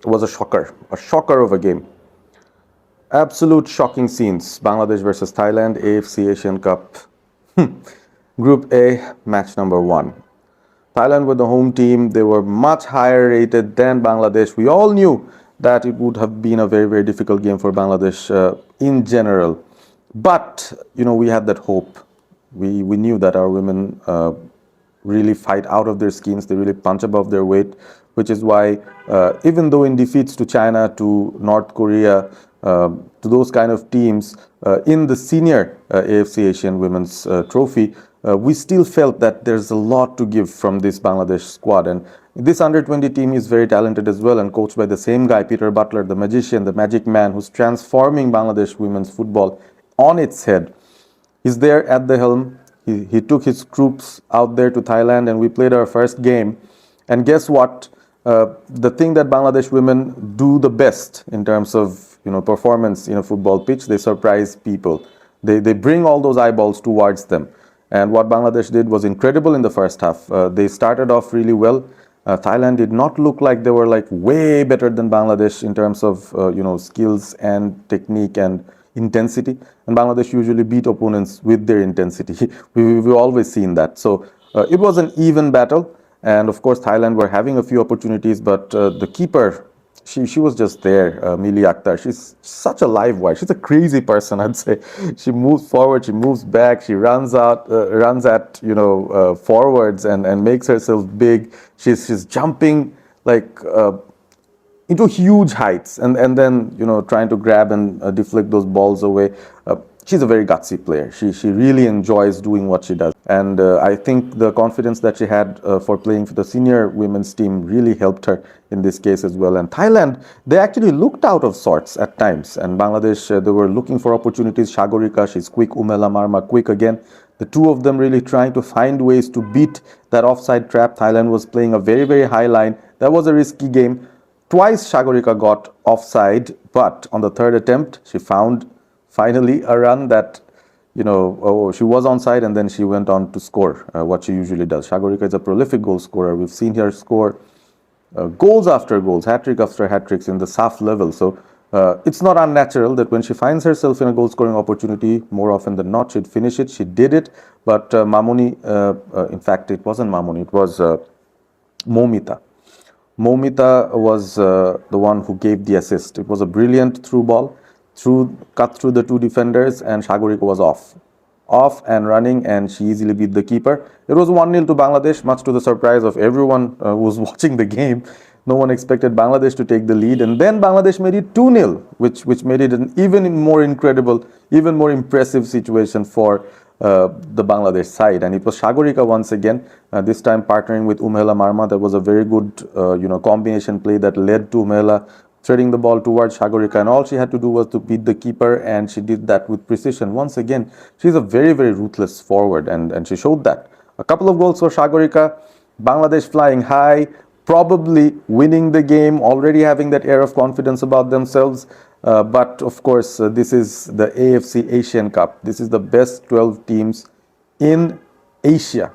was a shocker of a game. Absolute shocking scenes. Bangladesh versus Thailand, AFC Asian Cup. Group A, match number one. Thailand were the home team. They were much higher rated than Bangladesh. We all knew that it would have been a very, very difficult game for Bangladesh in general. But, we had that hope. We knew that our women really fight out of their skins. They really punch above their weight, which is why, even though in defeats to China, to North Korea, to those kind of teams in the senior AFC Asian Women's Trophy, we still felt that there's a lot to give from this Bangladesh squad. And this under-20 team is very talented as well, and coached by the same guy, Peter Butler, the magician, the magic man, who's transforming Bangladesh women's football on its head. He's there at the helm. He took his troops out there to Thailand, and we played our first game. And guess what? The thing that Bangladesh women do the best in terms of performance in a football pitch, they surprise people. They bring all those eyeballs towards them. And what Bangladesh did was incredible in the first half. They started off really well. Thailand did not look like they were like way better than Bangladesh in terms of skills and technique and intensity. And Bangladesh usually beat opponents with their intensity. We've always seen that. So it was an even battle. And of course, Thailand were having a few opportunities, but the keeper, she was just there, Mili Akhtar. She's such a live wire. She's a crazy person, I'd say. She moves forward, she moves back, she runs out, runs at forwards and makes herself big. She's jumping like into huge heights, and then trying to grab and deflect those balls away. She's a very gutsy player. She really enjoys doing what she does, and I think the confidence that she had for playing for the senior women's team really helped her in this case as well. And Thailand, they actually looked out of sorts at times, and Bangladesh, they were looking for opportunities. Shagorika, she's quick. Umela Marma, quick again. The two of them really trying to find ways to beat that offside trap. Thailand was playing a very, very high line. That was a risky game. Twice Shagorika got offside, but on the third attempt, she found finally a run that, she was onside, and then she went on to score what she usually does. Shagorika is a prolific goal scorer. We've seen her score goals after goals, hat-trick after hat-tricks in the SAF level. So it's not unnatural that when she finds herself in a goal-scoring opportunity, more often than not, she'd finish it. She did it, but Mamuni, in fact, it wasn't Mamuni, it was Momita. Momita was the one who gave the assist. It was a brilliant through ball, cut through the two defenders, and Shagorika was off and running, and she easily beat the keeper. It was 1-0 to Bangladesh, much to the surprise of everyone who was watching the game. No one expected Bangladesh to take the lead, and then Bangladesh made it 2-0, which made it an even more incredible, even more impressive situation for the Bangladesh side. And it was Shagorika once again, this time partnering with Umela Marma. That was a very good combination play that led to Umela threading the ball towards Shagorika, and all she had to do was to beat the keeper, and she did that with precision. Once again, she's a very, very ruthless forward, and she showed that. A couple of goals for Shagorika, Bangladesh flying high, probably winning the game, already having that air of confidence about themselves. But of course, this is the AFC Asian Cup. This is the best 12 teams in Asia.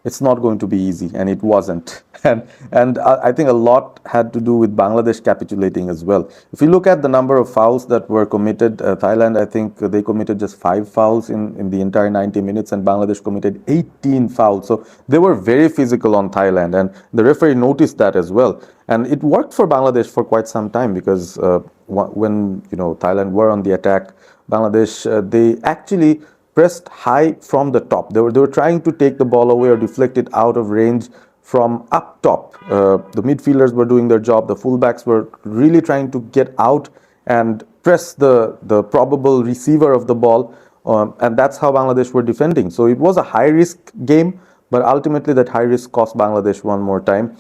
It's not going to be easy, and it wasn't. And I think a lot had to do with Bangladesh capitulating as well. If you look at the number of fouls that were committed, Thailand, I think they committed just 5 fouls in the entire 90 minutes, and Bangladesh committed 18 fouls. So they were very physical on Thailand, and the referee noticed that as well. And it worked for Bangladesh for quite some time, because when Thailand were on the attack, Bangladesh, they actually pressed high from the top. They were trying to take the ball away or deflect it out of range from up top. The midfielders were doing their job. The fullbacks were really trying to get out and press the probable receiver of the ball. And that's how Bangladesh were defending. So it was a high-risk game, but ultimately that high risk cost Bangladesh one more time.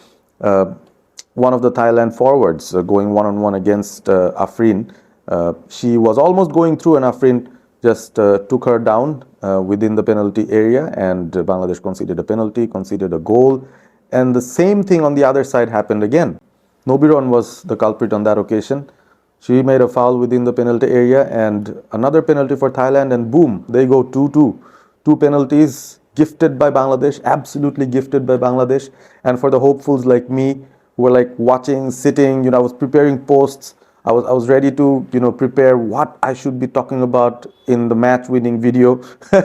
One of the Thailand forwards going one-on-one against Afrin. She was almost going through, and Afrin just took her down within the penalty area, and Bangladesh conceded a penalty, conceded a goal. And the same thing on the other side happened again. Nobiron was the culprit on that occasion. She made a foul within the penalty area, and another penalty for Thailand, and boom, they go 2-2. 2 penalties gifted by Bangladesh, absolutely gifted by Bangladesh. And for the hopefuls like me, who were like watching, sitting. I was preparing posts. I was ready to prepare what I should be talking about in the match-winning video,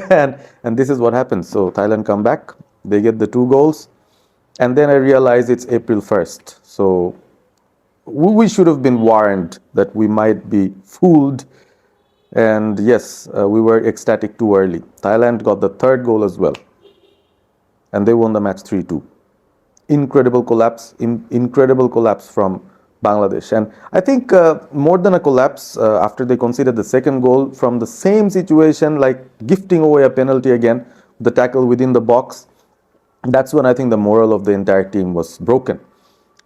and this is what happens. So Thailand come back, they get the 2 goals, and then I realized it's April 1st. So we should have been warned that we might be fooled. And yes, we were ecstatic too early. Thailand got the 3rd goal as well, and they won the match 3-2. Incredible collapse, incredible collapse from Bangladesh. And I think more than a collapse, after they conceded the 2nd goal from the same situation, like gifting away a penalty again, the tackle within the box, that's when I think the morale of the entire team was broken.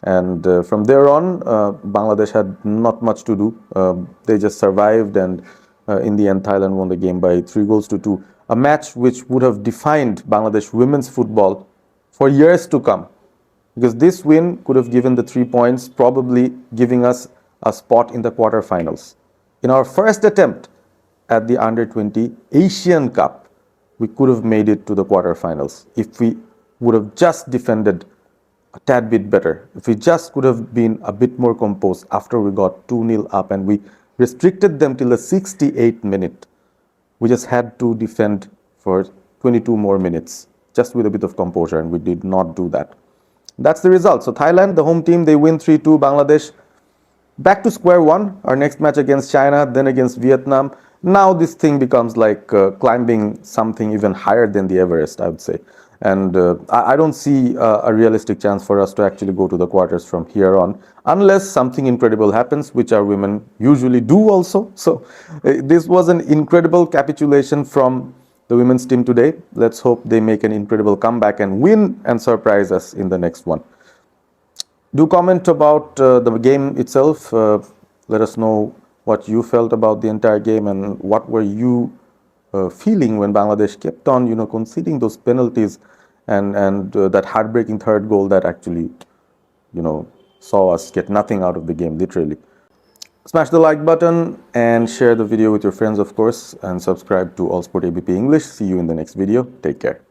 And from there on, Bangladesh had not much to do. They just survived, and in the end, Thailand won the game by 3 goals to 2. A match which would have defined Bangladesh women's football for years to come, because this win could have given the 3 points, probably giving us a spot in the quarterfinals. In our first attempt at the Under-20 Asian Cup, we could have made it to the quarterfinals if we would have just defended a tad bit better. If we just could have been a bit more composed after we got 2-0 up and we restricted them till the 68th minute. We just had to defend for 22 more minutes, just with a bit of composure, and we did not do that. That's the result. So Thailand, the home team, they win 3-2. Bangladesh, back to square one. Our next match against China, then against Vietnam. Now this thing becomes like climbing something even higher than the Everest, I would say. And I don't see a realistic chance for us to actually go to the quarters from here on, unless something incredible happens, which our women usually do also. So this was an incredible capitulation from the women's team today. Let's hope they make an incredible comeback and win and surprise us in the next one. Do comment about the game itself. Let us know what you felt about the entire game, and what were you feeling when Bangladesh kept on, conceding those penalties, and that heartbreaking 3rd goal that actually, saw us get nothing out of the game, literally. Smash the like button and share the video with your friends, of course, and subscribe to All Sport ABP English. See you in the next video. Take care.